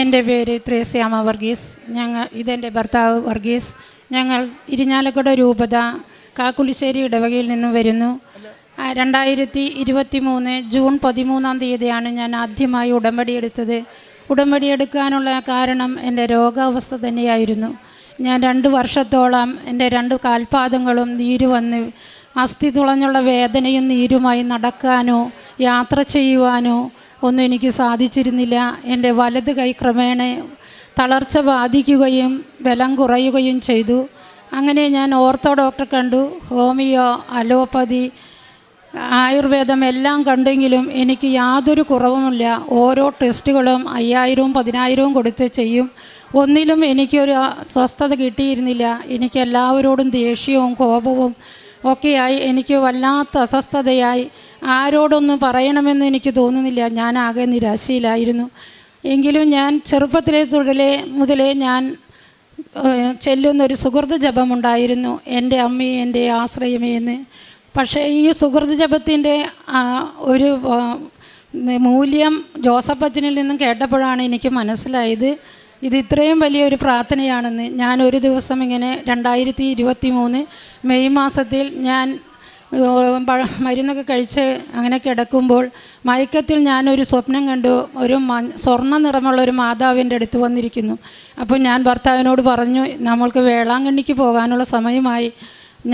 എൻ്റെ പേര് ത്രേസ്യാമ വർഗീസ്. ഇതെൻ്റെ ഭർത്താവ് വർഗീസ്. ഞങ്ങൾ ഇരിഞ്ഞാലക്കുട രൂപത കാക്കുളിശ്ശേരി ഇടവകയിൽ നിന്ന് വരുന്നു. 2023 ജൂൺ 13 ഞാൻ ആദ്യമായി ഉടമ്പടി എടുത്തത്. ഉടമ്പടി എടുക്കാനുള്ള കാരണം എൻ്റെ രോഗാവസ്ഥ തന്നെയായിരുന്നു. ഞാൻ 2 വർഷത്തോളം എൻ്റെ 2 കാൽപാദങ്ങളും നീര് വന്ന് അസ്ഥി തുളഞ്ഞുള്ള വേദനയും നീരുമായി നടക്കാനോ യാത്ര ചെയ്യുവാനോ ഒന്നും എനിക്ക് സാധിച്ചിരുന്നില്ല. എൻ്റെ വലത് കൈ ക്രമേണ തളർച്ച ബാധിക്കുകയും ബലം കുറയുകയും ചെയ്തു. അങ്ങനെ ഞാൻ ഓർത്തോ ഡോക്ടറെ കണ്ടു, ഹോമിയോ, അലോപ്പതി, ആയുർവേദം എല്ലാം കണ്ടെങ്കിലും എനിക്ക് യാതൊരു കുറവുമില്ല. ഓരോ ടെസ്റ്റുകളും 5000-വും 10,000-വും കൊടുത്ത് ചെയ്യും. ഒന്നിലും എനിക്കൊരു സ്വസ്ഥത കിട്ടിയിരുന്നില്ല. എനിക്ക് എല്ലാവരോടും ദേഷ്യവും കോപവും ഒക്കെയായി. എനിക്ക് വല്ലാത്ത അസ്വസ്ഥതയായി. ആരോടൊന്നും പറയണമെന്ന് എനിക്ക് തോന്നുന്നില്ല. ഞാൻ ആകെ നിരാശയിലായിരുന്നു. എങ്കിലും ഞാൻ ചെറുപ്പത്തിലെ മുതലേ ഞാൻ ചെല്ലുന്നൊരു സുഹൃത ജപമുണ്ടായിരുന്നു, എൻ്റെ അമ്മേ എൻ്റെ ആശ്രയമേ എന്ന്. പക്ഷേ ഈ സുഹൃത ജപത്തിൻ്റെ ഒരു മൂല്യം ജോസഫ് അച്ഛനിൽ നിന്നും കേട്ടപ്പോഴാണ് എനിക്ക് മനസ്സിലായത് ഇത് ഇത്രയും വലിയൊരു പ്രാർത്ഥനയാണെന്ന്. ഞാൻ ഒരു ദിവസം ഇങ്ങനെ 2023 മെയ് മാസത്തിൽ ഞാൻ മരുന്നൊക്കെ കഴിച്ച് അങ്ങനെ കിടക്കുമ്പോൾ മയക്കത്തിൽ ഞാനൊരു സ്വപ്നം കണ്ടു. ഒരു സ്വർണ്ണ നിറമുള്ള ഒരു മാതാവിൻ്റെ അടുത്ത് വന്നിരിക്കുന്നു. അപ്പോൾ ഞാൻ ഭർത്താവിനോട് പറഞ്ഞു, നമ്മൾക്ക് വേളാങ്കണ്ണിക്ക് പോകാനുള്ള സമയമായി,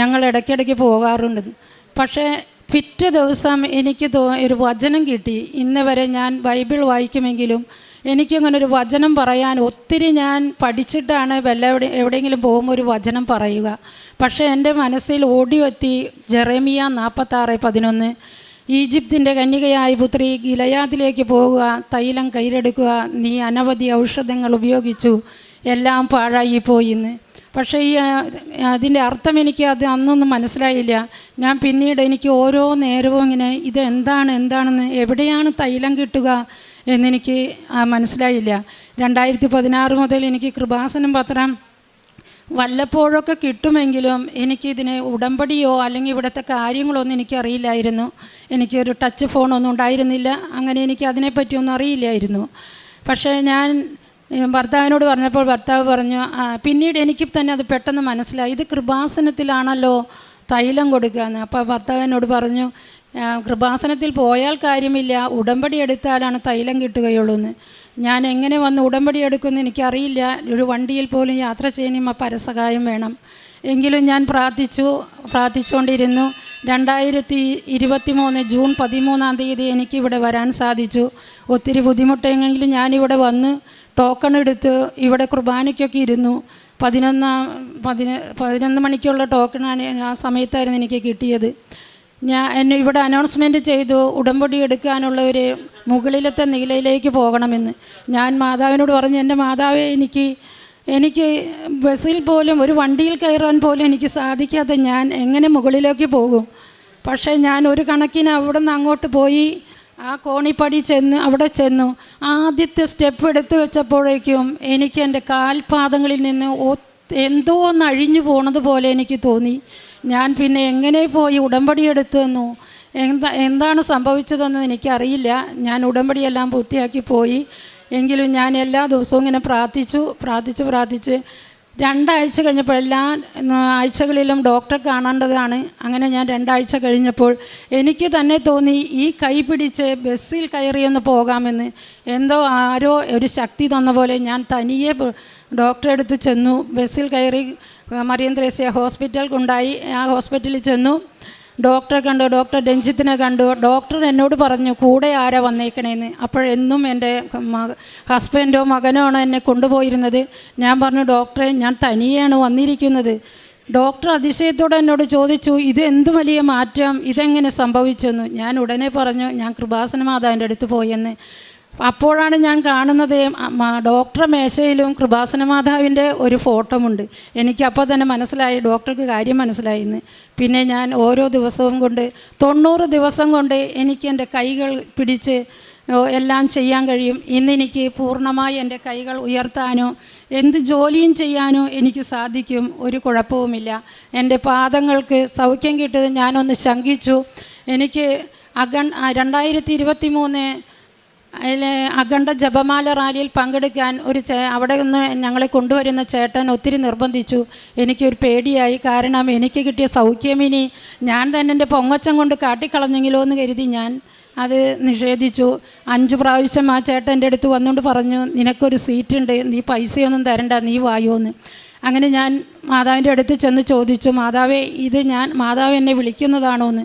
ഞങ്ങൾ ഇടയ്ക്കിടയ്ക്ക് പോകാറുണ്ട്. പക്ഷേ പിറ്റേ ദിവസം എനിക്ക് ഒരു വചനം കിട്ടി. ഇന്ന് വരെ ഞാൻ ബൈബിൾ വായിക്കുമെങ്കിലും എനിക്കങ്ങനെ ഒരു വചനം പറയാൻ ഒത്തിരി ഞാൻ പഠിച്ചിട്ടാണ് എവിടെയെങ്കിലും പോകുമ്പോൾ ഒരു വചനം പറയുക. പക്ഷേ എൻ്റെ മനസ്സിൽ ഓടിയെത്തി ജെറേമിയ 46:11, ഈജിപ്തിൻ്റെ കന്യകയായ പുത്രി ഗിലയാദിലേക്ക് പോകുക, തൈലം കയ്യിലെടുക്കുക, നീ അനവധി ഔഷധങ്ങൾ ഉപയോഗിച്ചു, എല്ലാം പാഴായിപ്പോയിന്ന്. പക്ഷേ അതിൻ്റെ അർത്ഥം എനിക്ക് അന്നൊന്നും മനസ്സിലായില്ല. ഞാൻ പിന്നീട് എനിക്ക് ഓരോ നേരവും ഇങ്ങനെ എന്താണെന്ന് എവിടെയാണ് തൈലം കിട്ടുക എന്നെനിക്ക് മനസ്സിലായില്ല. 2016 മുതൽ എനിക്ക് കൃപാസനം പത്രം വല്ലപ്പോഴൊക്കെ കിട്ടുമെങ്കിലും എനിക്കിതിനെ ഉടമ്പടിയോ അല്ലെങ്കിൽ ഇവിടുത്തെ കാര്യങ്ങളൊന്നും എനിക്കറിയില്ലായിരുന്നു. എനിക്കൊരു ടച്ച് ഫോണൊന്നും ഉണ്ടായിരുന്നില്ല. അങ്ങനെ എനിക്ക് അതിനെപ്പറ്റിയൊന്നും അറിയില്ലായിരുന്നു. പക്ഷേ ഞാൻ ഭർത്താവിനോട് പറഞ്ഞപ്പോൾ ഭർത്താവ് പറഞ്ഞു, പിന്നീട് എനിക്ക് തന്നെ അത് പെട്ടെന്ന് മനസ്സിലായി, ഇത് കൃപാസനത്തിലാണല്ലോ തൈലം കൊടുക്കുകയെന്ന്. അപ്പോൾ ഭർത്താവിനോട് പറഞ്ഞു, കൃപാസനത്തിൽ പോയാൽ കാര്യമില്ല, ഉടമ്പടി എടുത്താലാണ് തൈലം കിട്ടുകയുള്ളൂ എന്ന്. ഞാൻ എങ്ങനെ വന്ന് ഉടമ്പടി എടുക്കുമെന്ന് എനിക്കറിയില്ല. ഒരു വണ്ടിയിൽ പോലും യാത്ര ചെയ്യുമ്പോൾ പരസഹായം വേണം. എങ്കിലും ഞാൻ പ്രാർത്ഥിച്ചുകൊണ്ടിരുന്നു. 2023 ജൂൺ 13 എനിക്കിവിടെ വരാൻ സാധിച്ചു. ഒത്തിരി ബുദ്ധിമുട്ടെങ്കിലും ഞാനിവിടെ വന്ന് ടോക്കൺ എടുത്ത് ഇവിടെ കുർബാനയ്ക്കൊക്കെ ഇരുന്നു. 11 മണിക്കുള്ള ടോക്കണാണ് ആ സമയത്തായിരുന്നു എനിക്ക് കിട്ടിയത്. എന്നെ ഇവിടെ അനൗൺസ്മെൻറ്റ് ചെയ്തു ഉടമ്പടി എടുക്കാനുള്ള ഒരു മുകളിലത്തെ നിലയിലേക്ക് പോകണമെന്ന്. ഞാൻ മാതാവിനോട് പറഞ്ഞു, എൻ്റെ മാതാവേ, എനിക്ക് ബസ്സിൽ പോലും ഒരു വണ്ടിയിൽ കയറാൻ പോലും എനിക്ക് സാധിക്കാതെ ഞാൻ എങ്ങനെ മുകളിലേക്ക് പോകും? പക്ഷേ ഞാൻ ഒരു കണക്കിന് അവിടെ നിന്ന് അങ്ങോട്ട് പോയി ആ കോണിപ്പടി അവിടെ ചെന്നു ആദ്യത്തെ സ്റ്റെപ്പ് എടുത്ത് വെച്ചപ്പോഴേക്കും എനിക്ക് എൻ്റെ കാൽപാദങ്ങളിൽ നിന്ന് എന്തോ ഒന്ന് അഴിഞ്ഞു പോണത് പോലെ എനിക്ക് തോന്നി. ഞാൻ പിന്നെ എങ്ങനെ പോയി ഉടമ്പടി എടുത്തുവെന്നോ എന്താണ് സംഭവിച്ചതെന്ന് എനിക്കറിയില്ല. ഞാൻ ഉടമ്പടിയെല്ലാം പൂർത്തിയാക്കി പോയി. എങ്കിലും ഞാൻ എല്ലാ ദിവസവും ഇങ്ങനെ പ്രാർത്ഥിച്ച് 2 ആഴ്ച കഴിഞ്ഞപ്പോൾ എല്ലാ ആഴ്ചകളിലും ഡോക്ടറെ കാണേണ്ടതാണ്. അങ്ങനെ ഞാൻ 2 ആഴ്ച കഴിഞ്ഞപ്പോൾ എനിക്ക് തന്നെ തോന്നി ഈ കൈ പിടിച്ച് ബസ്സിൽ കയറിയൊന്ന് പോകാമെന്ന്. എന്തോ ആരോ ഒരു ശക്തി തന്ന പോലെ ഞാൻ തനിയെ ഡോക്ടറെ അടുത്ത് ചെന്നു. ബസ്സിൽ കയറി മറിയം ത്രേസ്യ ഹോസ്പിറ്റൽ കൊണ്ടായി. ആ ഹോസ്പിറ്റലിൽ ചെന്നു. ഡോക്ടറെ കണ്ടു, ഡോക്ടർ രഞ്ജിത്തിനെ കണ്ടു. ഡോക്ടർ എന്നോട് പറഞ്ഞു, കൂടെ ആരാ വന്നേക്കണേന്ന്. അപ്പോഴെന്നും എൻ്റെ ഹസ്ബൻഡോ മകനോ ആണ് എന്നെ കൊണ്ടുപോയിരുന്നത്. ഞാൻ പറഞ്ഞു, ഡോക്ടറെ, ഞാൻ തനിയാണ് വന്നിരിക്കുന്നത്. ഡോക്ടർ അതിശയത്തോടെ എന്നോട് ചോദിച്ചു, ഇത് എന്ത് വലിയ മാറ്റം, ഇതെങ്ങനെ സംഭവിച്ചെന്നു. ഞാൻ ഉടനെ പറഞ്ഞു, ഞാൻ കൃപാസന മാതാവിൻ്റെ അടുത്ത് പോയെന്ന്. അപ്പോഴാണ് ഞാൻ കാണുന്നത് ഡോക്ടറെ മേശയിലും കൃപാസന മാതാവിൻ്റെ ഒരു ഫോട്ടോമുണ്ട്. എനിക്കപ്പോൾ തന്നെ മനസ്സിലായി, ഡോക്ടർക്ക് കാര്യം മനസ്സിലായിന്ന്. പിന്നെ ഞാൻ ഓരോ ദിവസവും കൊണ്ട് 90 ദിവസം കൊണ്ട് എനിക്ക് എൻ്റെ കൈകൾ പിടിച്ച് എല്ലാം ചെയ്യാൻ കഴിയും. ഇന്നെനിക്ക് പൂർണ്ണമായി എൻ്റെ കൈകൾ ഉയർത്താനോ എന്ത് ജോലിയും ചെയ്യാനോ എനിക്ക് സാധിക്കും. ഒരു കുഴപ്പവുമില്ല. എൻ്റെ പാദങ്ങൾക്ക് സൗഖ്യം കിട്ടിയത് ഞാനൊന്ന് ശങ്കിച്ചു. എനിക്ക് 2023 അതിൽ അഖണ്ഡ ജപമാല റാലിയിൽ പങ്കെടുക്കാൻ അവിടെ നിന്ന് ഞങ്ങളെ കൊണ്ടുവരുന്ന ചേട്ടൻ ഒത്തിരി നിർബന്ധിച്ചു. എനിക്കൊരു പേടിയായി. കാരണം എനിക്ക് കിട്ടിയ സൗഖ്യമിനി ഞാൻ തന്നെ എൻ്റെ പൊങ്ങച്ചം കൊണ്ട് കാട്ടിക്കളഞ്ഞെങ്കിലോ എന്ന് കരുതി ഞാൻ അത് നിഷേധിച്ചു. 5 പ്രാവശ്യം ആ ചേട്ടൻ്റെ അടുത്ത് വന്നുകൊണ്ട് പറഞ്ഞു, നിനക്കൊരു സീറ്റുണ്ട്, നീ പൈസയൊന്നും തരണ്ട, നീ വായോന്ന്. അങ്ങനെ ഞാൻ മാതാവിൻ്റെ അടുത്ത് ചെന്ന് ചോദിച്ചു, മാതാവേ ഇത് മാതാവ് എന്നെ വിളിക്കുന്നതാണോ എന്ന്.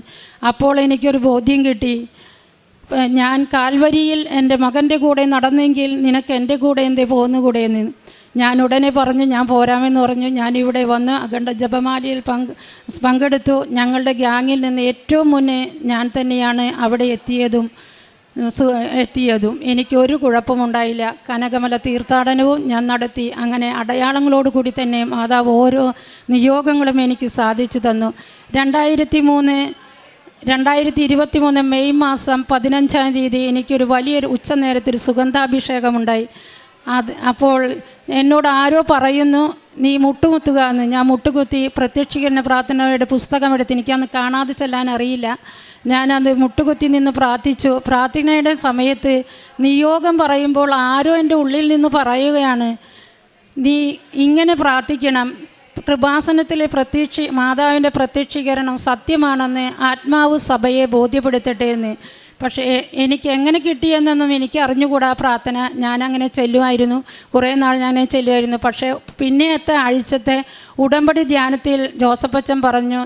അപ്പോൾ എനിക്കൊരു ബോധ്യം കിട്ടി. ഞാൻ കാൽവരിയിൽ എൻ്റെ മകൻ്റെ കൂടെ നടന്നെങ്കിൽ നിനക്ക് എൻ്റെ കൂടെ എന്തേ പോകുന്നുകൂടെയെന്ന്. ഞാൻ ഉടനെ പറഞ്ഞു ഞാൻ പോരാമെന്ന് പറഞ്ഞു. ഞാനിവിടെ വന്ന് അഖണ്ഡ ജപമാലയിൽ പങ്കെടുത്തു. ഞങ്ങളുടെ ഗ്യാങ്ങിൽ നിന്ന് ഏറ്റവും മുന്നേ ഞാൻ തന്നെയാണ് അവിടെ എത്തിയതും എനിക്കൊരു കുഴപ്പമുണ്ടായില്ല. കനകമല തീർത്ഥാടനവും ഞാൻ നടത്തി. അങ്ങനെ അടയാളങ്ങളോട് കൂടി തന്നെ മാതാവ് ഓരോ നിയോഗങ്ങളും എനിക്ക് സാധിച്ചു തന്നു. 2023 മെയ് മാസം 15-ാം തീയതി എനിക്കൊരു വലിയൊരു ഉച്ചനേരത്തൊരു സുഗന്ധാഭിഷേകമുണ്ടായി. അപ്പോൾ എന്നോട് ആരോ പറയുന്നു നീ മുട്ടുകുത്തുക എന്ന്. ഞാൻ മുട്ടുകുത്തി പ്രത്യക്ഷീകരണ പ്രാർത്ഥനയുടെ പുസ്തകമെടുത്ത്, എനിക്കന്ന് കാണാതെ ചെല്ലാൻ അറിയില്ല. ഞാനത് മുട്ടുകുത്തി നിന്ന് പ്രാർത്ഥിച്ചു. പ്രാർത്ഥനയുടെ സമയത്ത് നിയോഗം പറയുമ്പോൾ ആരോ എൻ്റെ ഉള്ളിൽ നിന്ന് പറയുകയാണ്, നീ ഇങ്ങനെ പ്രാർത്ഥിക്കണം, കൃപാസനത്തിലെ മാതാവിൻ്റെ പ്രത്യക്ഷീകരണം സത്യമാണെന്ന് ആത്മാവ് സഭയെ ബോധ്യപ്പെടുത്തട്ടെ എന്ന്. പക്ഷേ എനിക്ക് എങ്ങനെ കിട്ടിയെന്നൊന്നും എനിക്ക് അറിഞ്ഞുകൂടാ. പ്രാർത്ഥന ഞാനങ്ങനെ ചെല്ലുമായിരുന്നു, കുറേ നാൾ ഞാൻ ചെല്ലുമായിരുന്നു. പക്ഷേ പിന്നെയത്തെ ആഴ്ചത്തെ ഉടമ്പടി ധ്യാനത്തിൽ ജോസഫച്ചൻ പറഞ്ഞു,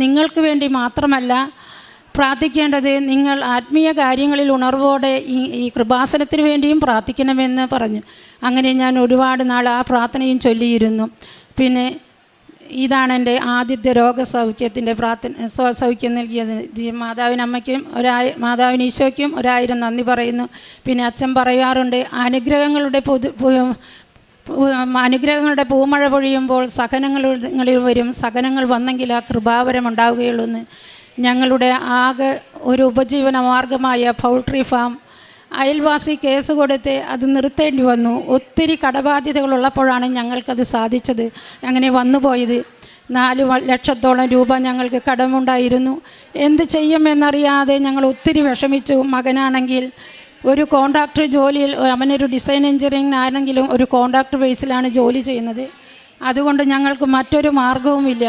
നിങ്ങൾക്ക് വേണ്ടി മാത്രമല്ല പ്രാർത്ഥിക്കേണ്ടത്, നിങ്ങൾ ആത്മീയ കാര്യങ്ങളിൽ ഉണർവോടെ ഈ കൃപാസനത്തിന് വേണ്ടിയും പ്രാർത്ഥിക്കണമെന്ന് പറഞ്ഞു. അങ്ങനെ ഞാൻ ഒരുപാട് നാൾ ആ പ്രാർത്ഥനയും ചൊല്ലിയിരുന്നു. പിന്നെ ഇതാണ് എൻ്റെ ആദ്യത്തെ രോഗസൗഖ്യത്തിൻ്റെ സൗഖ്യം നൽകിയത്. മാതാവിനമ്മയ്ക്കും മാതാവിന് ഈശോയ്ക്കും 1000 നന്ദി പറയുന്നു. പിന്നെ അച്ഛൻ പറയാറുണ്ട്, അനുഗ്രഹങ്ങളുടെ പൂമഴ പൊഴിയുമ്പോൾ സഹനങ്ങളിൽ വരും, സഹനങ്ങൾ വന്നെങ്കിൽ ആ കൃപാവരം ഉണ്ടാവുകയുള്ളൂ എന്ന്. ഞങ്ങളുടെ ആകെ ഒരു ഉപജീവന മാർഗമായ പൗൾട്രി ഫാം അയൽവാസി കേസ് കൊടുത്ത് അത് നിർത്തേണ്ടി വന്നു. ഒത്തിരി കടബാധ്യതകളുള്ളപ്പോഴാണ് ഞങ്ങൾക്കത് സാധിച്ചത്, അങ്ങനെ വന്നുപോയത്. 4 ലക്ഷത്തോളം രൂപ ഞങ്ങൾക്ക് കടമുണ്ടായിരുന്നു. എന്ത് ചെയ്യുമെന്നറിയാതെ ഞങ്ങൾ ഒത്തിരി വിഷമിച്ചു. മകനാണെങ്കിൽ ഒരു കോൺട്രാക്ടർ ജോലിയിൽ, അവനൊരു ഡിസൈൻ എഞ്ചിനീയറിംഗ് ആണെങ്കിലും ഒരു കോൺട്രാക്ടർ ബേസിലാണ് ജോലി ചെയ്യുന്നത്. അതുകൊണ്ട് ഞങ്ങൾക്ക് മറ്റൊരു മാർഗവുമില്ല.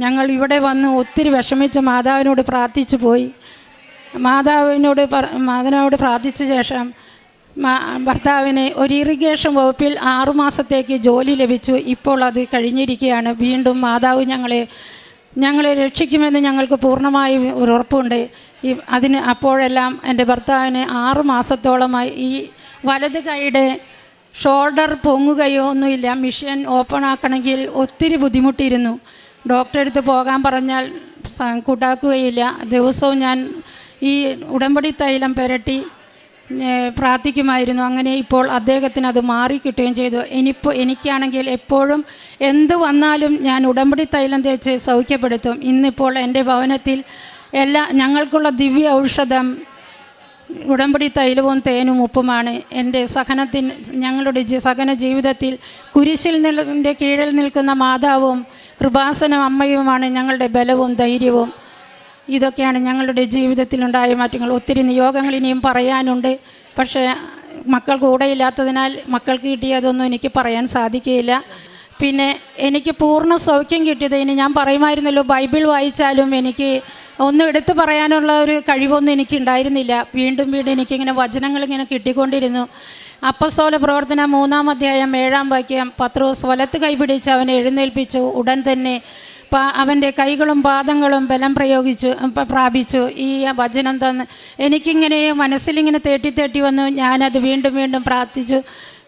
ഞങ്ങൾ ഇവിടെ വന്ന് ഒത്തിരി വിഷമിച്ച് മാതാവിനോട് പ്രാർത്ഥിച്ചു പോയി. മാതാവിനോട് പ്രാർത്ഥിച്ച ശേഷം ഭർത്താവിന് ഒരു ഇറിഗേഷൻ വകുപ്പിൽ 6 മാസത്തേക്ക് ജോലി ലഭിച്ചു. ഇപ്പോൾ അത് കഴിഞ്ഞിരിക്കുകയാണ്. വീണ്ടും മാതാവ് ഞങ്ങളെ രക്ഷിക്കുമെന്ന് ഞങ്ങൾക്ക് പൂർണ്ണമായി ഉറപ്പുണ്ട്. അപ്പോഴെല്ലാം എൻ്റെ ഭർത്താവിന് 6 മാസത്തോളമായി ഈ വലത് കൈയുടെ ഷോൾഡർ പൊങ്ങുകയോ ഒന്നുമില്ല. മിഷൻ ഓപ്പൺ ആക്കണമെങ്കിൽ ഒത്തിരി ബുദ്ധിമുട്ടിയിരുന്നു. ഡോക്ടറെ അടുത്ത് പോകാൻ പറഞ്ഞാൽ കൂട്ടാക്കുകയില്ല. ദിവസവും ഞാൻ ഈ ഉടമ്പടി തൈലം പുരട്ടി പ്രാർത്ഥിക്കുമായിരുന്നു. അങ്ങനെ ഇപ്പോൾ അദ്ദേഹത്തിന് അത് മാറിക്കിട്ടുകയും ചെയ്തു. എനിക്കാണെങ്കിൽ എപ്പോഴും എന്ത് വന്നാലും ഞാൻ ഉടമ്പടി തൈലം തേച്ച് സൗഖ്യപ്പെടുത്തും. ഇന്നിപ്പോൾ എൻ്റെ ഭവനത്തിൽ ഞങ്ങൾക്കുള്ള ദിവ്യ ഔഷധം ഉടമ്പടി തൈലവും തേനും ഉപ്പുമാണ്. ഞങ്ങളുടെ സഹന ജീവിതത്തിൽ കുരിശിൻ്റെ കീഴിൽ നിൽക്കുന്ന മാതാവും കൃപാസനം അമ്മയുമാണ് ഞങ്ങളുടെ ബലവും ധൈര്യവും. ഇതൊക്കെയാണ് ഞങ്ങളുടെ ജീവിതത്തിലുണ്ടായ മാറ്റങ്ങൾ. ഒത്തിരി നിയോഗങ്ങൾ ഇനിയും പറയാനുണ്ട്. പക്ഷേ മക്കൾ കൂടെയില്ലാത്തതിനാൽ മക്കൾക്ക് കിട്ടിയതൊന്നും എനിക്ക് പറയാൻ സാധിക്കുകയില്ല. പിന്നെ എനിക്ക് പൂർണ്ണ സൗഖ്യം കിട്ടിയത്, ഇനി ഞാൻ പറയുമായിരുന്നല്ലോ ബൈബിൾ വായിച്ചാലും എനിക്ക് ഒന്നും എടുത്തു പറയാനുള്ള ഒരു കഴിവൊന്നും എനിക്കുണ്ടായിരുന്നില്ല. വീണ്ടും എനിക്കിങ്ങനെ വചനങ്ങളിങ്ങനെ കിട്ടിക്കൊണ്ടിരുന്നു. അപ്പസ്തോല പ്രവർത്തനം 3-ാം അധ്യായം 7-ാം വാക്യം, പത്രോസ് വലത്ത് കൈപിടിച്ച് അവനെ എഴുന്നേൽപ്പിച്ചു. ഉടൻ തന്നെ അവൻ്റെ കൈകളും പാദങ്ങളും ബലം പ്രാപിച്ചു. ഈ വചനം തന്ന് എനിക്കിങ്ങനെ മനസ്സിലിങ്ങനെ തേട്ടി വന്നു. ഞാനത് വീണ്ടും പ്രാർത്ഥിച്ചു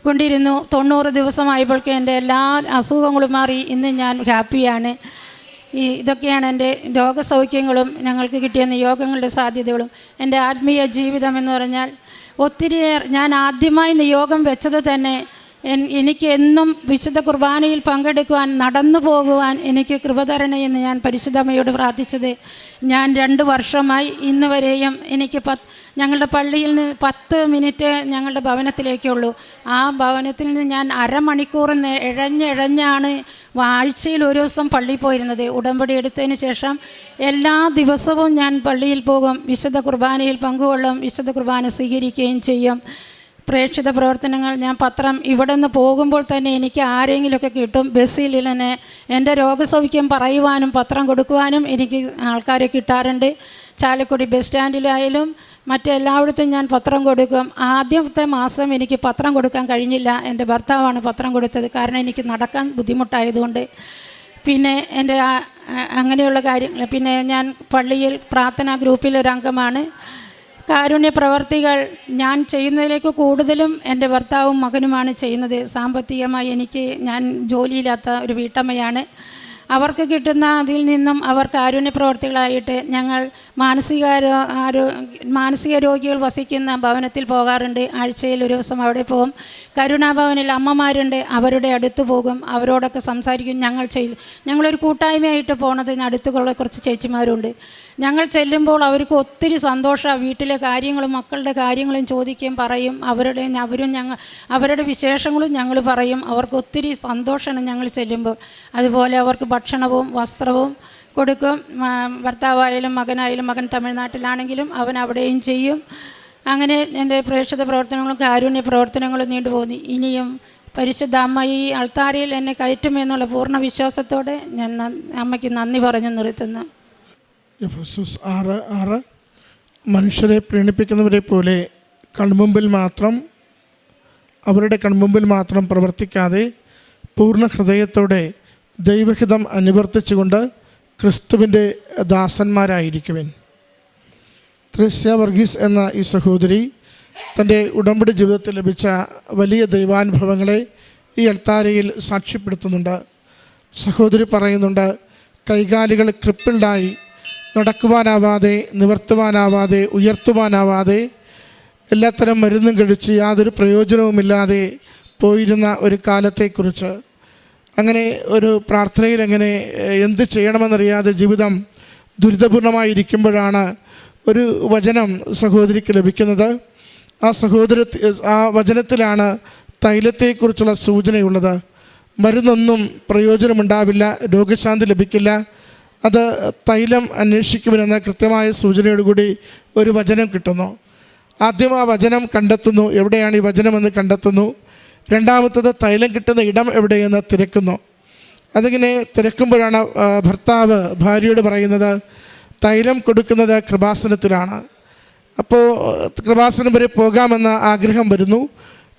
കൊണ്ടിരുന്നു. 90 ദിവസമായപ്പോഴേക്കും എൻ്റെ എല്ലാ അസുഖങ്ങളും മാറി. ഇന്ന് ഞാൻ ഹാപ്പിയാണ്. ഇതൊക്കെയാണ് എൻ്റെ രോഗസൗഖ്യങ്ങളും ഞങ്ങൾക്ക് കിട്ടിയ നിയോഗങ്ങളുടെ സാധ്യതകളും. എൻ്റെ ആത്മീയ ജീവിതം എന്ന് പറഞ്ഞാൽ ഒത്തിരിയേറെ, ഞാൻ ആദ്യമായി നിയോഗം വെച്ചത് തന്നെ എനിക്ക് എന്നും വിശുദ്ധ കുർബാനയിൽ പങ്കെടുക്കുവാൻ, നടന്നു പോകുവാൻ എനിക്ക് കൃപ തരണേ എന്ന് ഞാൻ പരിശുദ്ധമ്മയോട് പ്രാർത്ഥിച്ചത്. ഞാൻ 2 വർഷമായി ഇന്ന് വരെയും എനിക്ക് ഞങ്ങളുടെ പള്ളിയിൽ നിന്ന് 10 മിനിറ്റ് ഞങ്ങളുടെ ഭവനത്തിലേക്കുള്ളൂ. ആ ഭവനത്തിൽ നിന്ന് ഞാൻ അരമണിക്കൂർ ഇഴഞ്ഞാണ് ആഴ്ചയിൽ ഒരു ദിവസം പള്ളിയിൽ പോയിരുന്നത്. ഉടമ്പടി എടുത്തതിന് ശേഷം എല്ലാ ദിവസവും ഞാൻ പള്ളിയിൽ പോകും, വിശുദ്ധ കുർബാനയിൽ പങ്കുകൊള്ളും, വിശുദ്ധ കുർബാന സ്വീകരിക്കുകയും ചെയ്യും. പ്രേക്ഷിത പ്രവർത്തനങ്ങൾ ഞാൻ പത്രം ഇവിടെ നിന്ന് പോകുമ്പോൾ തന്നെ എനിക്ക് ആരെങ്കിലുമൊക്കെ കിട്ടും. ബസ്സിൽ തന്നെ എൻ്റെ രോഗസൗഖ്യം പറയുവാനും പത്രം കൊടുക്കുവാനും എനിക്ക് ആൾക്കാരെ കിട്ടാറുണ്ട്. ചാലക്കുടി ബസ് സ്റ്റാൻഡിലായാലും മറ്റെല്ലായിടത്തും ഞാൻ പത്രം കൊടുക്കും. ആദ്യത്തെ മാസം എനിക്ക് പത്രം കൊടുക്കാൻ കഴിഞ്ഞില്ല. എൻ്റെ ഭർത്താവാണ് പത്രം കൊടുത്തത്. കാരണം എനിക്ക് നടക്കാൻ ബുദ്ധിമുട്ടായതുകൊണ്ട്. പിന്നെ എൻ്റെ അങ്ങനെയുള്ള കാര്യങ്ങൾ. പിന്നെ ഞാൻ പള്ളിയിൽ പ്രാർത്ഥനാ ഗ്രൂപ്പിലൊരംഗമാണ്. കാരുണ്യ പ്രവർത്തികൾ ഞാൻ ചെയ്യുന്നതിലേക്ക് കൂടുതലും എൻ്റെ ഭർത്താവും മകനുമാണ് ചെയ്യുന്നത്. സാമ്പത്തികമായി ഞാൻ ജോലിയില്ലാത്ത ഒരു വീട്ടമ്മയാണ്. അവർക്ക് കിട്ടുന്ന അതിൽ നിന്നും അവർ കാരുണ്യ പ്രവർത്തികളായിട്ട് ഞങ്ങൾ മാനസിക രോഗികൾ വസിക്കുന്ന ഭവനത്തിൽ പോകാറുണ്ട്. ആഴ്ചയിൽ ഒരു ദിവസം അവിടെ പോകും. കരുണാഭവനിൽ അമ്മമാരുണ്ട്, അവരുടെ അടുത്ത് പോകും, അവരോടൊക്കെ സംസാരിക്കും. ഞങ്ങളൊരു കൂട്ടായ്മയായിട്ട് പോണതിന് അടുത്തുള്ള കുറച്ച് ചേച്ചിമാരുണ്ട്. ഞങ്ങൾ ചെല്ലുമ്പോൾ അവർക്ക് ഒത്തിരി സന്തോഷമാണ്. വീട്ടിലെ കാര്യങ്ങളും മക്കളുടെ കാര്യങ്ങളും ചോദിക്കുകയും പറയും. അവരുടെ വിശേഷങ്ങളും ഞങ്ങൾ പറയും. അവർക്ക് ഒത്തിരി സന്തോഷമാണ് ഞങ്ങൾ ചെല്ലുമ്പോൾ. അതുപോലെ അവർക്ക് ഭക്ഷണവും വസ്ത്രവും കൊടുക്കും. ഭർത്താവായാലും മകനായാലും, മകൻ തമിഴ്നാട്ടിലാണെങ്കിലും അവൻ അവിടെയും ചെയ്യും. അങ്ങനെ എൻ്റെ പ്രേക്ഷിത പ്രവർത്തനങ്ങളും കാരുണ്യ പ്രവർത്തനങ്ങളും നീണ്ടുപോകുന്നു. ഇനിയും പരിശുദ്ധ അമ്മ ഈ അൾത്താരയിൽ എന്നെ കയറ്റുമെന്നുള്ള പൂർണ്ണ വിശ്വാസത്തോടെ ഞാൻ അമ്മയ്ക്ക് നന്ദി പറഞ്ഞു നിർത്തുന്നു. എഫെസ്യസ് 6:6 മനുഷ്യരെ പ്രീണിപ്പിക്കുന്നവരെ പോലെ അവരുടെ കൺമുമ്പിൽ മാത്രം പ്രവർത്തിക്കാതെ പൂർണ്ണ ഹൃദയത്തോടെ ദൈവഹിതം അനുവർത്തിച്ചുകൊണ്ട് ക്രിസ്തുവിൻ്റെ ദാസന്മാരായിരിക്കുവിൻ. ത്രേസ്യ വർഗീസ് എന്ന ഈ സഹോദരി തൻ്റെ ഉടമ്പടി ജീവിതത്തിൽ ലഭിച്ച വലിയ ദൈവാനുഭവങ്ങളെ ഈ അൾത്താരയിൽ സാക്ഷ്യപ്പെടുത്തുന്നുണ്ട്. സഹോദരി പറയുന്നുണ്ട്, കൈകാലുകൾ ക്രിപ്പിൾഡായി, നടക്കുവാനാവാതെ, നിവർത്തുവാനാവാതെ, ഉയർത്തുവാനാവാതെ, എല്ലാത്തരം മരുന്നും കഴിച്ച് യാതൊരു പ്രയോജനവുമില്ലാതെ പോയിരുന്ന ഒരു കാലത്തെക്കുറിച്ച്, അങ്ങനെ ഒരു പ്രാർത്ഥനയിൽ എങ്ങനെ എന്ത് ചെയ്യണമെന്നറിയാതെ ജീവിതം ദുരിതപൂർണമായിരിക്കുമ്പോഴാണ് ഒരു വചനം സഹോദരിക്ക് ലഭിക്കുന്നത്. ആ വചനത്തിലാണ് തൈലത്തെക്കുറിച്ചുള്ള സൂചനയുള്ളത്. മരുന്നൊന്നും പ്രയോജനമുണ്ടാവില്ല, രോഗശാന്തി ലഭിക്കില്ല, അത് തൈലം അന്വേഷിക്കുമെന്ന കൃത്യമായ സൂചനയോടുകൂടി ഒരു വചനം കിട്ടുന്നു. ആദ്യം ആ വചനം കണ്ടെത്തുന്നു, എവിടെയാണ് ഈ വചനമെന്ന് കണ്ടെത്തുന്നു. രണ്ടാമത്തത് തൈലം കിട്ടുന്ന ഇടം എവിടെയെന്ന് തിരക്കുന്നു. അതിങ്ങനെ തിരക്കുമ്പോഴാണ് ഭർത്താവ് ഭാര്യയോട് പറയുന്നത്, തൈലം കൊടുക്കുന്നത് കൃപാസനത്തിലാണ്. അപ്പോൾ കൃപാസനം വരെ പോകാമെന്ന ആഗ്രഹം വരുന്നു.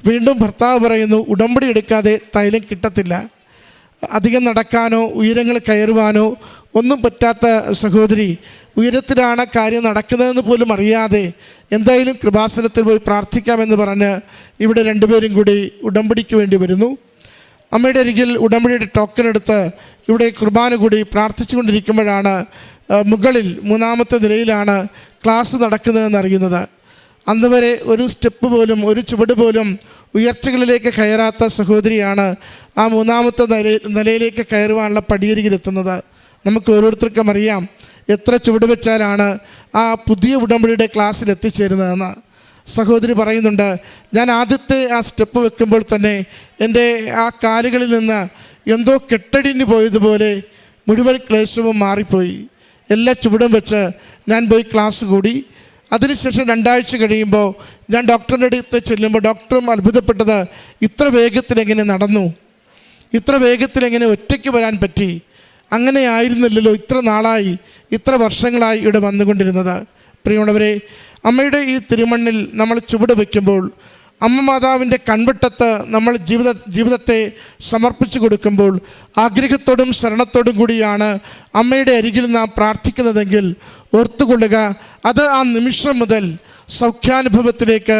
വീണ്ടും ഭർത്താവ് പറയുന്നു, ഉടമ്പടി എടുക്കാതെ തൈലം കിട്ടത്തില്ല. അധികം നടക്കാനോ ഉയരങ്ങൾ കയറുവാനോ ഒന്നും പറ്റാത്ത സഹോദരി ഉയരത്തിലാണ് കാര്യം നടക്കുന്നതെന്ന് പോലും അറിയാതെ എന്തായാലും കൃപാസനത്തിൽ പോയി പ്രാർത്ഥിക്കാമെന്ന് പറഞ്ഞ് ഇവിടെ രണ്ടുപേരും കൂടി ഉടമ്പടിക്ക് വേണ്ടി വരുന്നു. അമ്മയുടെ അരികിൽ ഉടമ്പടിയുടെ ടോക്കൺ എടുത്ത് ഇവിടെ കുർബാന കൂടി പ്രാർത്ഥിച്ചു കൊണ്ടിരിക്കുമ്പോഴാണ് മുകളിൽ 3-ാമത്തെ നിലയിലാണ് ക്ലാസ് നടക്കുന്നതെന്ന് അറിയുന്നത്. അന്ന് വരെ ഒരു സ്റ്റെപ്പ് പോലും, ഒരു ചുവട് പോലും ഉയർച്ചകളിലേക്ക് കയറാത്ത സഹോദരിയാണ് ആ 3-ാമത്തെ നിലയിലേക്ക് കയറുവാനുള്ള പടിയരികിലെത്തുന്നത്. നമുക്ക് ഓരോരുത്തർക്കും അറിയാം എത്ര ചുവട് വെച്ചാലാണ് ആ പുതിയ ഉടമ്പടിയുടെ ക്ലാസ്സിൽ എത്തിച്ചേരുന്നതെന്ന്. സഹോദരി പറയുന്നുണ്ട്, ഞാൻ ആദ്യത്തെ ആ സ്റ്റെപ്പ് വെക്കുമ്പോൾ തന്നെ എൻ്റെ ആ കാലുകളിൽ നിന്ന് എന്തോ കെട്ടടിഞ്ഞു പോയതുപോലെ മുഴുവൻ ക്ലേശവും മാറിപ്പോയി. എല്ലാ ചുവടും വെച്ച് ഞാൻ പോയി ക്ലാസ് കൂടി. അതിനുശേഷം 2 ആഴ്ച കഴിയുമ്പോൾ ഞാൻ ഡോക്ടറിൻ്റെ അടുത്ത് ചെല്ലുമ്പോൾ ഡോക്ടറും അത്ഭുതപ്പെട്ടത്, ഇത്ര വേഗത്തിലെങ്ങനെ നടന്നു, ഇത്ര വേഗത്തിലെങ്ങനെ ഒറ്റയ്ക്ക് വരാൻ പറ്റി, അങ്ങനെ ആയിരുന്നില്ലല്ലോ ഇത്ര നാളായി, ഇത്ര വർഷങ്ങളായി ഇവിടെ വന്നുകൊണ്ടിരുന്നത്. പ്രിയമുള്ളവരെ, അമ്മയുടെ ഈ തിരുമണ്ണിൽ നമ്മൾ ചുവട് വയ്ക്കുമ്പോൾ, അമ്മ മാതാവിൻ്റെ കൺവെട്ടത്ത് നമ്മൾ ജീവിതത്തെ സമർപ്പിച്ചു കൊടുക്കുമ്പോൾ, ആഗ്രഹത്തോടും ശരണത്തോടും കൂടിയാണ് അമ്മയുടെ അരികിൽ നാം പ്രാർത്ഥിക്കുന്നതെങ്കിൽ ഓർത്തുകൊള്ളുക, അത് ആ നിമിഷം മുതൽ സൗഖ്യാനുഭവത്തിലേക്ക്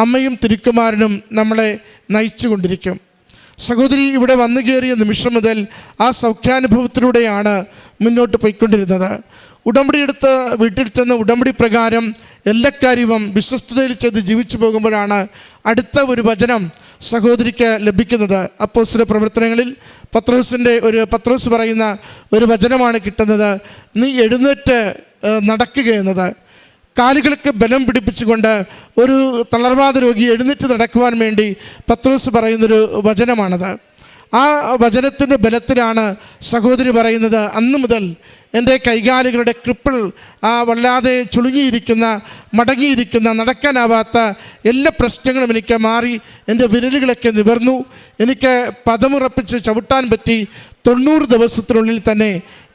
അമ്മയും തിരുക്കുമാരനും നമ്മളെ നയിച്ചു കൊണ്ടിരിക്കും. സഹോദരി ഇവിടെ വന്നു കയറിയ നിമിഷം മുതൽ ആ സൗഖ്യാനുഭവത്തിലൂടെയാണ് മുന്നോട്ട് പോയിക്കൊണ്ടിരുന്നത്. ഉടമ്പടി എടുത്ത് വീട്ടിൽ ചെന്ന് ഉടമ്പടി പ്രകാരം എല്ലാ കാര്യവും വിശ്വസ്തതയിൽ ചെയ്ത് ജീവിച്ചു പോകുമ്പോഴാണ് അടുത്ത ഒരു വചനം സഹോദരിക്ക് ലഭിക്കുന്നത്. അപ്പോസ്തല പ്രവർത്തനങ്ങളിൽ പത്രോസ് പറയുന്ന ഒരു വചനമാണ് കിട്ടുന്നത്. നീ എഴുന്നേറ്റ് നടക്കുക എന്നത്. കാലുകൾക്ക് ബലം പിടിപ്പിച്ചുകൊണ്ട് ഒരു തളർവാദ രോഗി എഴുന്നേറ്റ് നടക്കുവാൻ വേണ്ടി പത്രോസ് പറയുന്നൊരു വചനമാണത്. ആ വചനത്തിൻ്റെ ബലത്തിലാണ് സഹോദരി പറയുന്നത്, അന്ന് മുതൽ എൻ്റെ കൈകാലുകളുടെ ക്രിപ്പിൾ, വല്ലാതെ ചുളുങ്ങിയിരിക്കുന്ന, മടങ്ങിയിരിക്കുന്ന, നടക്കാനാവാത്ത എല്ലാ പ്രശ്നങ്ങളും എനിക്ക് മാറി. എൻ്റെ വിരലുകളൊക്കെ നിവർന്നു. എനിക്ക് പദമുറപ്പിച്ച് ചവിട്ടാൻ പറ്റി. 90 ദിവസത്തിനുള്ളിൽ തന്നെ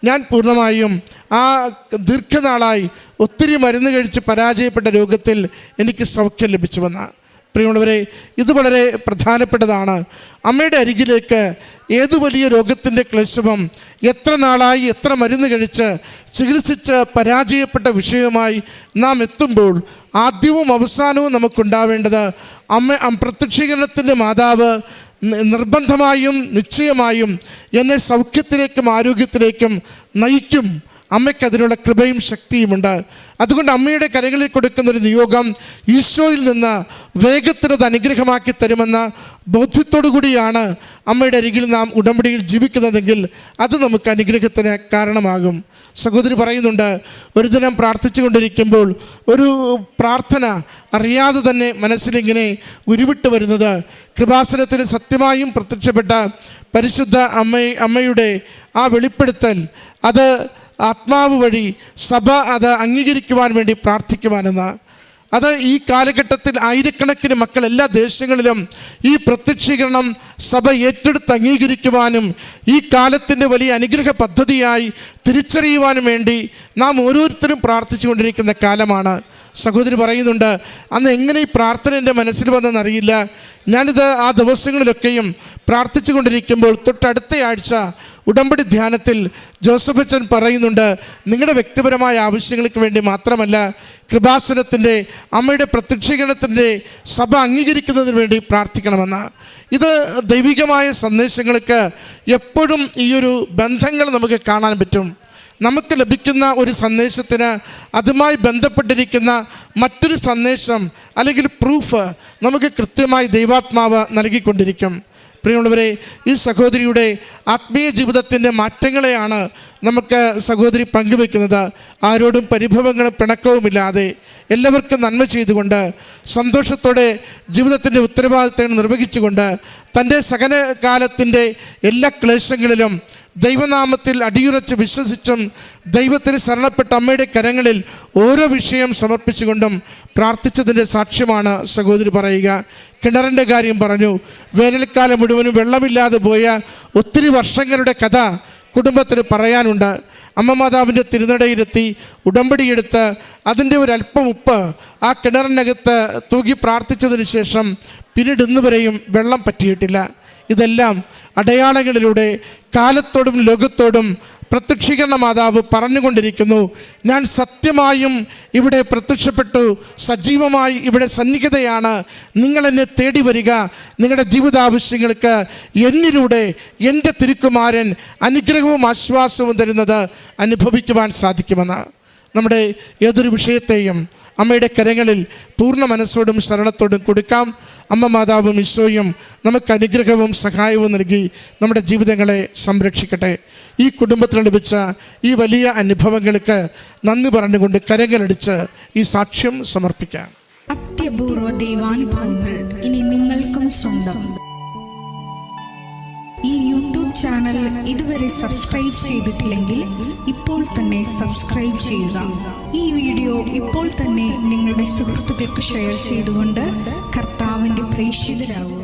ഞാൻ പൂർണ്ണമായും ആ ദീർഘനാളായി ഒത്തിരി മരുന്ന് കഴിച്ച് പരാജയപ്പെട്ട രോഗത്തിൽ എനിക്ക് സൗഖ്യം ലഭിച്ചുവെന്ന. പ്രിയമുള്ളവരെ, ഇത് വളരെ പ്രധാനപ്പെട്ടതാണ്. അമ്മയുടെ അരികിലേക്ക് ഏതു വലിയ രോഗത്തിൻ്റെ ക്ലേശവും എത്ര നാളായി എത്ര മരുന്ന് കഴിച്ച് ചികിത്സിച്ച് പരാജയപ്പെട്ട വിഷയവുമായി നാം എത്തുമ്പോൾ ആദ്യവും അവസാനവും നമുക്കുണ്ടാവേണ്ടത് പ്രത്യക്ഷീകരണത്തിൻ്റെ മാതാവ് നിർബന്ധമായും നിശ്ചയമായും എന്നെ സൗഖ്യത്തിലേക്കും ആരോഗ്യത്തിലേക്കും നയിക്കും. അമ്മയ്ക്ക് അതിനുള്ള കൃപയും ശക്തിയുമുണ്ട്. അതുകൊണ്ട് അമ്മയുടെ കരങ്ങളിൽ കൊടുക്കുന്നൊരു നിയോഗം ഈശോയിൽ നിന്ന് വേഗത്തിലത് അനുഗ്രഹമാക്കി തരുമെന്ന ബോധ്യത്തോടു കൂടിയാണ് അമ്മയുടെ അരികിൽ നാം ഉടമ്പടിയിൽ ജീവിക്കുന്നതെങ്കിൽ അത് നമുക്ക് അനുഗ്രഹത്തിന് കാരണമാകും. സഹോദരി പറയുന്നുണ്ട്, ഒരു ദിനം പ്രാർത്ഥിച്ചു കൊണ്ടിരിക്കുമ്പോൾ ഒരു പ്രാർത്ഥന അറിയാതെ തന്നെ മനസ്സിലിങ്ങനെ ഉരുവിട്ട് വരുന്നത്, കൃപാസനത്തിൽ സത്യമായും പ്രത്യക്ഷപ്പെട്ട പരിശുദ്ധ അമ്മയുടെ ആ വെളിപ്പെടുത്തൽ, അത് ആത്മാവ് വഴി സഭ അത് അംഗീകരിക്കുവാൻ വേണ്ടി പ്രാർത്ഥിക്കുവാനെന്ന്. അത് ഈ കാലഘട്ടത്തിൽ ആയിരക്കണക്കിന് മക്കൾ എല്ലാ ദേശങ്ങളിലും ഈ പ്രത്യക്ഷീകരണം സഭ ഏറ്റെടുത്ത് അംഗീകരിക്കുവാനും ഈ കാലത്തിൻ്റെ വലിയ അനുഗ്രഹ പദ്ധതിയായി തിരിച്ചറിയുവാനും വേണ്ടി നാം ഓരോരുത്തരും പ്രാർത്ഥിച്ചു കൊണ്ടിരിക്കുന്ന കാലമാണ്. സഹോദരി പറയുന്നുണ്ട്, അന്ന് എങ്ങനെ ഈ പ്രാർത്ഥന എൻ്റെ മനസ്സിൽ വന്നെന്നറിയില്ല. ഞാനിത് ആ ദിവസങ്ങളിലൊക്കെയും പ്രാർത്ഥിച്ചു കൊണ്ടിരിക്കുമ്പോൾ തൊട്ടടുത്ത ആഴ്ച ഉടമ്പടി ധ്യാനത്തിൽ ജോസഫ് അച്ഛൻ പറയുന്നുണ്ട്, നിങ്ങളുടെ വ്യക്തിപരമായ ആവശ്യങ്ങൾക്ക് വേണ്ടി മാത്രമല്ല, കൃപാസനത്തിൻ്റെ അമ്മയുടെ പ്രത്യക്ഷീകരണത്തിൻ്റെ സഭ അംഗീകരിക്കുന്നതിന് വേണ്ടി പ്രാർത്ഥിക്കണമെന്ന്. ഇത് ദൈവികമായ സന്ദേശങ്ങൾക്ക് എപ്പോഴും ഈയൊരു ബന്ധങ്ങൾ നമുക്ക് കാണാൻ പറ്റും. നമുക്ക് ലഭിക്കുന്ന ഒരു സന്ദേശത്തിന് അതുമായി ബന്ധപ്പെട്ടിരിക്കുന്ന മറ്റൊരു സന്ദേശം അല്ലെങ്കിൽ പ്രൂഫ് നമുക്ക് കൃത്യമായി ദൈവാത്മാവ് നൽകിക്കൊണ്ടിരിക്കും. പ്രിയമുള്ളവരെ, ഈ സഹോദരിയുടെ ആത്മീയ ജീവിതത്തിൻ്റെ മാറ്റങ്ങളെയാണ് നമുക്ക് സഹോദരി പങ്കുവെക്കുന്നത്. ആരോടും പരിഭവങ്ങളും പിണക്കവുമില്ലാതെ എല്ലാവർക്കും നന്മ ചെയ്തുകൊണ്ട് സന്തോഷത്തോടെ ജീവിതത്തിൻ്റെ ഉത്തരവാദിത്തങ്ങൾ നിർവഹിച്ചുകൊണ്ട് തൻ്റെ സഹനകാലത്തിൻ്റെ എല്ലാ ക്ലേശങ്ങളിലും ദൈവനാമത്തിൽ അടിയുറച്ച് വിശ്വസിച്ചും ദൈവത്തിന് ശരണപ്പെട്ട അമ്മയുടെ കരങ്ങളിൽ ഓരോ വിഷയം സമർപ്പിച്ചുകൊണ്ടും പ്രാർത്ഥിച്ചതിൻ്റെ സാക്ഷ്യമാണ് സഹോദരി പറയുക. കിണറിൻ്റെ കാര്യം പറഞ്ഞു. വേനൽക്കാലം മുഴുവനും വെള്ളമില്ലാതെ പോയ ഒത്തിരി വർഷങ്ങളുടെ കഥ കുടുംബത്തിന് പറയാനുണ്ട്. അമ്മ മാതാവിൻ്റെ തിരുനടയിലെത്തി ഉടമ്പടിയെടുത്ത് അതിൻ്റെ ഒരല്പം ഉപ്പ് ആ കിണറിനകത്ത് തൂകി പ്രാർത്ഥിച്ചതിന് ശേഷം പിന്നീട് ഇന്നുവരെയും വെള്ളം പറ്റിയിട്ടില്ല. ഇതെല്ലാം അടയാളങ്ങളിലൂടെ കാലത്തോടും ലോകത്തോടും പ്രത്യക്ഷീകരണ മാതാവ് പറഞ്ഞുകൊണ്ടിരിക്കുന്നു, ഞാൻ സത്യമായും ഇവിടെ പ്രത്യക്ഷപ്പെട്ടു, സജീവമായി ഇവിടെ സന്നിഹിതയാണ്, നിങ്ങളെന്നെ തേടി വരിക, നിങ്ങളുടെ ജീവിതാവശ്യങ്ങൾക്ക് എന്നിലൂടെ എൻ്റെ തിരുക്കുമാരൻ അനുഗ്രഹവും ആശ്വാസവും തരുന്നത് അനുഭവിക്കുവാൻ സാധിക്കുമെന്ന്. നമ്മുടെ ഏതൊരു വിഷയത്തെയും അമ്മയുടെ കരങ്ങളിൽ പൂർണ്ണ മനസ്സോടും ശരണത്തോടും കൊടുക്കാം. അമ്മ മാതാവും ഈശോയും നമുക്ക് അനുഗ്രഹവും സഹായവും നൽകി നമ്മുടെ ജീവിതങ്ങളെ സംരക്ഷിക്കട്ടെ. ഈ കുടുംബത്തിൽ ലഭിച്ച ഈ വലിയ അനുഭവങ്ങൾക്ക് നന്ദി പറഞ്ഞുകൊണ്ട് കരങ്ങളടിച്ച് ഈ സാക്ഷ്യം സമർപ്പിക്കാം. അത്യപൂർവ ദൈവാനുഭവങ്ങൾ ഇനി നിങ്ങൾക്കും സ്വന്തം. ഈ യൂട്യൂബ് ചാനൽ ഇതുവരെ സബ്സ്ക്രൈബ് ചെയ്തിട്ടില്ലെങ്കിൽ ഇപ്പോൾ തന്നെ സബ്സ്ക്രൈബ് ചെയ്യുക. ഈ വീഡിയോ ഇപ്പോൾ തന്നെ നിങ്ങളുടെ സുഹൃത്തുക്കൾക്ക് ഷെയർ ചെയ്തുകൊണ്ട് കർത്താവിൻ്റെ പ്രേക്ഷിതരാകുക.